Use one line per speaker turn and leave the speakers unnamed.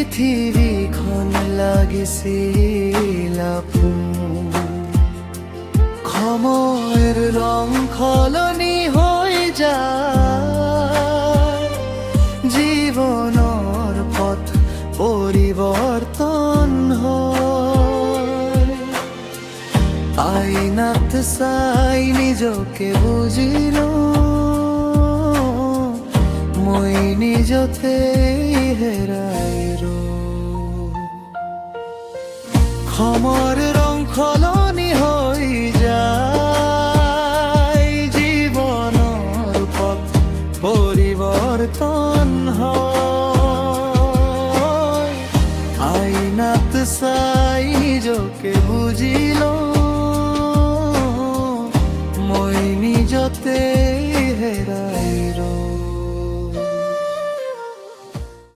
পৃথিৱীখন লাগিছিল আপোন। সময়ৰ ৰং সলনি হৈ যায়, জীৱনৰ পথ পৰিৱৰ্তন হয়। আইনাত চাই নিজকে বুজিলো, মই নিজতে